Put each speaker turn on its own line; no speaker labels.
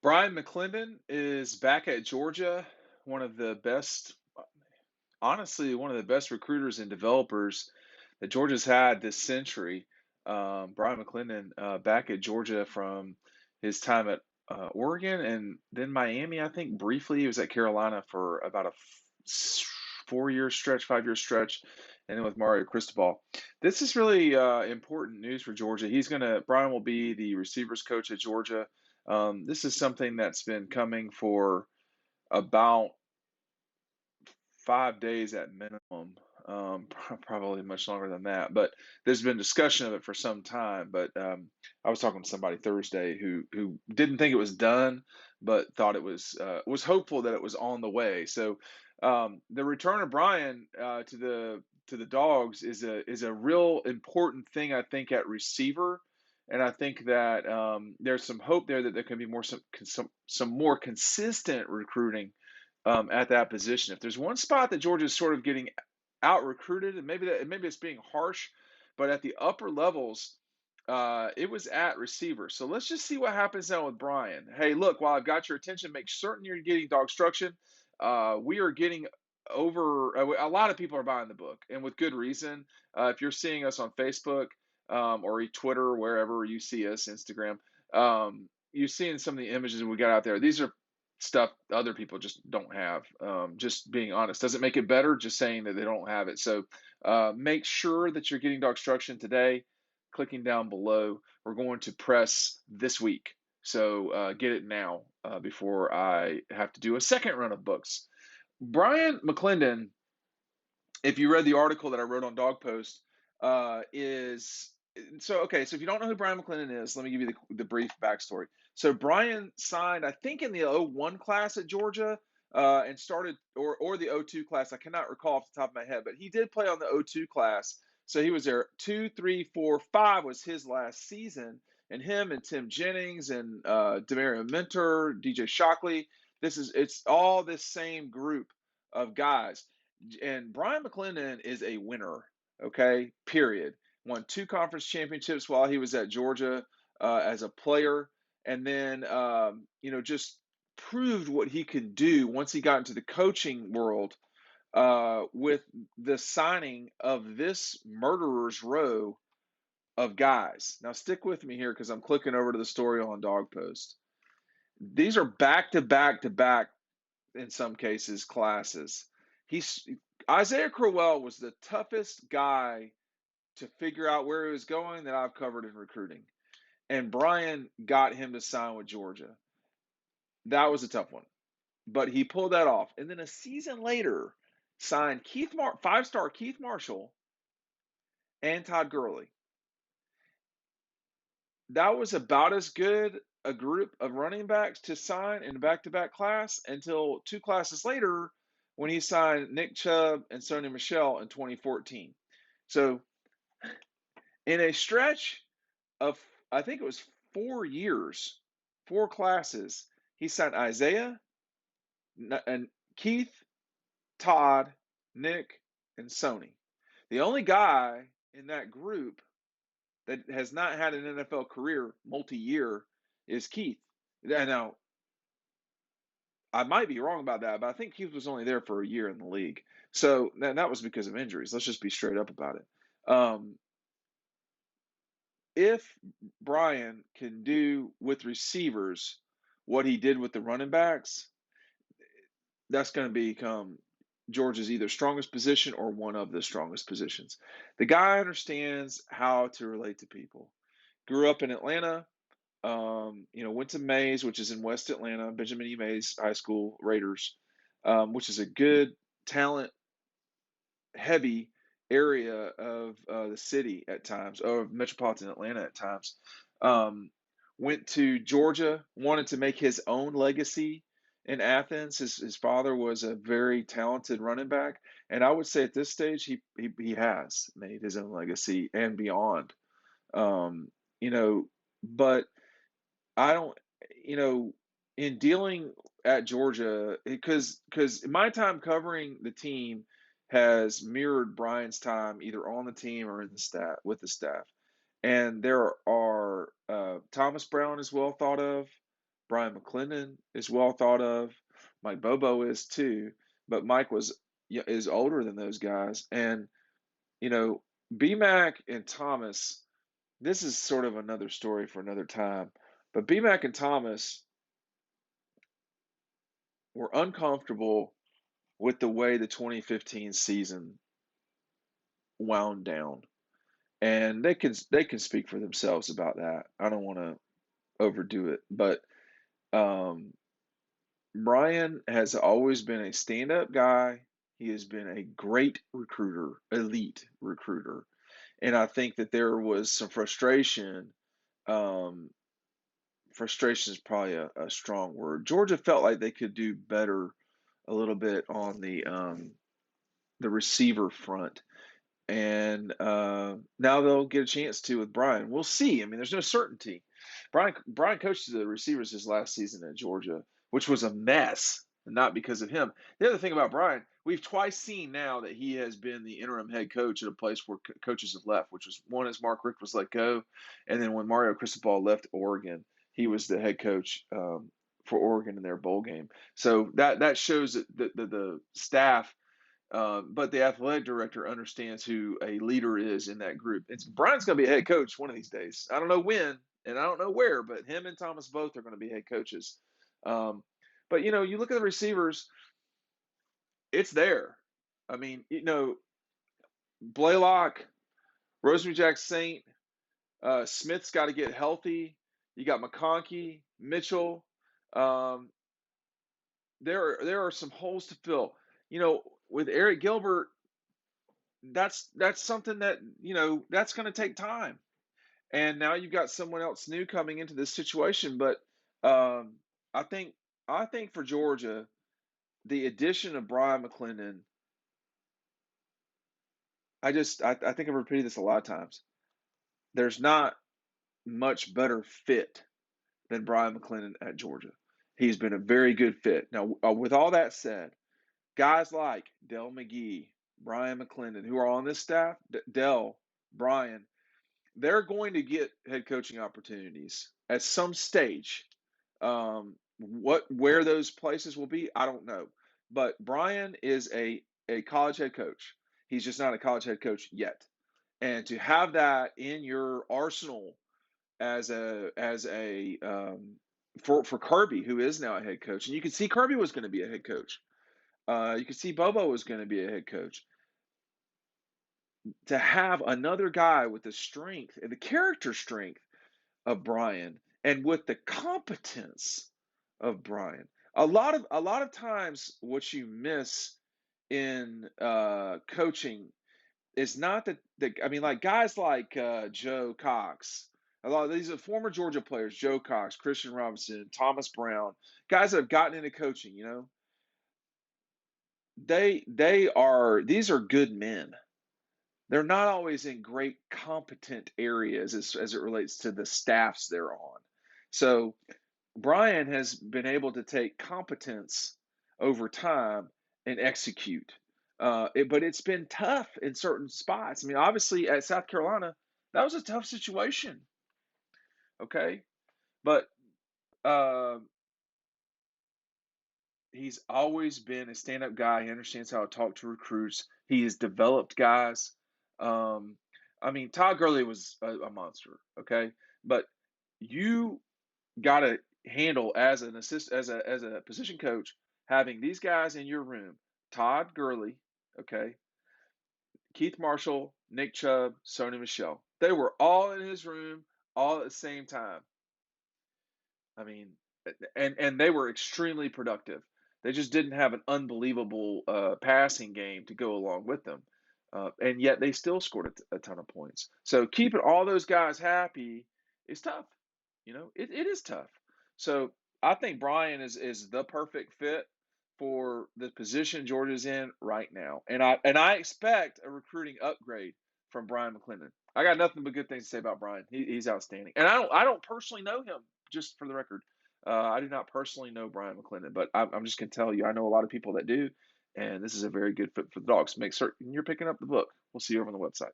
Bryan McClendon is back at Georgia, one of the best, honestly, one of the best recruiters and developers that Georgia's had this century. Bryan McClendon back at Georgia from his time at Oregon and then Miami, I think briefly. He was at Carolina for about a 4 year stretch, 5 year stretch, and then with Mario Cristobal. This is really important news for Georgia. Bryan will be the receivers coach at Georgia. This is something that's been coming for about 5 days at minimum, probably much longer than that. But there's been discussion of it for some time. But I was talking to somebody Thursday who didn't think it was done, but thought it was hopeful that it was on the way. So the return of Bryan to the Dogs is a real important thing, I think, at receiver. And I think that there's some hope there that there can be some more consistent recruiting at that position. If there's one spot that Georgia's sort of getting out recruited, and maybe it's being harsh, but at the upper levels, it was at receiver. So let's just see what happens now with Bryan. Hey, look, while I've got your attention, make certain you're getting DAWGSTRUCTION. We are getting over a lot of people are buying the book, and with good reason. If you're seeing us on Facebook or Twitter, or wherever you see us, Instagram, you're seeing some of the images we got out there. These are stuff other people just don't have. Just being honest, doesn't make it better. Just saying that they don't have it. So make sure that you're getting DAWGSTRUCTION today. Clicking down below, we're going to press this week. So get it now before I have to do a second run of books. Bryan McClendon, if you read the article that I wrote on Dog Post, is so okay. So if you don't know who Bryan McClendon is, let me give you the brief backstory. So Bryan signed, I think, in the '01 class at Georgia, and started or the '02 class. I cannot recall off the top of my head, but he did play on the '02 class. So he was there 2, 3, 4, 5 was his last season, and him and Tim Jennings and Demario Mentor, DJ Shockley. It's all this same group of guys. And Bryan McClendon is a winner, okay? Period. Won 2 conference championships while he was at Georgia as a player, and then just proved what he could do once he got into the coaching world with the signing of this murderer's row of guys. Now stick with me here because I'm clicking over to the story on Dog Post. These are back to back to back in some cases classes. He's Isaiah Crowell was the toughest guy to figure out where he was going that I've covered in recruiting. And Bryan got him to sign with Georgia. That was a tough one. But he pulled that off. And then a season later, signed 5-star Keith Marshall and Todd Gurley. That was about as good a group of running backs to sign in a back-to-back class until 2 classes later when he signed Nick Chubb and Sony Michel in 2014. So in a stretch of, I think it was 4 years, 4 classes, he signed Isaiah and Keith, Todd, Nick, and Sony. The only guy in that group that has not had an NFL career multi-year is Keith. Now, I might be wrong about that, but I think Keith was only there for a year in the league. So that was because of injuries. Let's just be straight up about it. If Bryan can do with receivers what he did with the running backs, that's going to become Georgia's either strongest position or one of the strongest positions. The guy understands how to relate to people. Grew up in Atlanta, went to Mays, which is in West Atlanta, Benjamin E. Mays High School, Raiders, which is a good, talent heavy area of the city at times, or metropolitan Atlanta at times. Went to Georgia, wanted to make his own legacy in Athens. His father was a very talented running back, and I would say at this stage he has made his own legacy and beyond. But I don't, in dealing at Georgia, because my time covering the team has mirrored Bryan's time either on the team or in the staff with the staff. And there are Thomas Brown is well thought of Bryan McClendon is well thought of. Mike Bobo is too, but Mike is older than those guys. And you know, BMAC and Thomas, this is sort of another story for another time. But BMAC and Thomas were uncomfortable with the way the 2015 season wound down. And they can speak for themselves about that. I don't want to overdo it, but um, Bryan has always been a stand-up guy. He has been a great recruiter, elite recruiter, and I think that there was some frustration. Um, Frustration is probably a strong word. Georgia felt like they could do better a little bit on the receiver front, and now they'll get a chance to with Bryan. We'll see. I mean, there's no certainty. Bryan coached the receivers his last season at Georgia, which was a mess, and not because of him. The other thing about Bryan, we've twice seen now that he has been the interim head coach at a place where coaches have left, which was one as Mark Richt was let go, and then when Mario Cristobal left Oregon, he was the head coach for Oregon in their bowl game. So that shows that the staff but the athletic director understands who a leader is in that group. Bryan's going to be a head coach one of these days. I don't know when and I don't know where, but him and Thomas both are going to be head coaches. Um, but you look at the receivers, it's there. I mean, Blaylock, Rosemary Jack Saint, Smith's got to get healthy. You got McConkey, Mitchell. Um, there are some holes to fill. With Eric Gilbert, that's something that that's going to take time. And now you've got someone else new coming into this situation. But um, I think for Georgia, the addition of Bryan McClendon, I think I've repeated this a lot of times. There's not much better fit than Bryan McClendon at Georgia. He's been a very good fit. Now, with all that said, guys like Dell McGee, Bryan McClendon, who are on this staff, Dell, Bryan, they're going to get head coaching opportunities at some stage. Where those places will be, I don't know. But Bryan is a college head coach. He's just not a college head coach yet. And to have that in your arsenal for Kirby, who is now a head coach, and you could see Kirby was going to be a head coach. You could see Bobo was going to be a head coach. To have another guy with the strength and the character strength of Bryan and with the competence of Bryan. A lot of times what you miss in coaching is not that I mean, like guys like Joe Cox. A lot of these are former Georgia players: Joe Cox, Christian Robinson, Thomas Brown, guys that have gotten into coaching. These are good men. They're not always in great competent areas as it relates to the staffs they're on. So Bryan has been able to take competence over time and execute. But it's been tough in certain spots. I mean, obviously at South Carolina, that was a tough situation. Okay. But uh, he's always been a stand up guy. He understands how to talk to recruits. He has developed guys. Um, I mean, Todd Gurley was a monster. Okay. But you got to handle as an assist as a position coach having these guys in your room. Todd Gurley, okay, Keith Marshall, Nick Chubb, Sony Michelle. They were all in his room all at the same time. I mean, and they were extremely productive. They just didn't have an unbelievable passing game to go along with them. And yet they still scored a ton of points. So keeping all those guys happy is tough. It is tough. So I think Bryan is the perfect fit for the position Georgia's in right now. And I expect a recruiting upgrade from Bryan McClendon. I got nothing but good things to say about Bryan. He's outstanding. And I don't personally know him, just for the record. I do not personally know Bryan McClendon, but I'm just going to tell you, I know a lot of people that do, and this is a very good fit for the Dogs. Make certain you're picking up the book. We'll see you over on the website.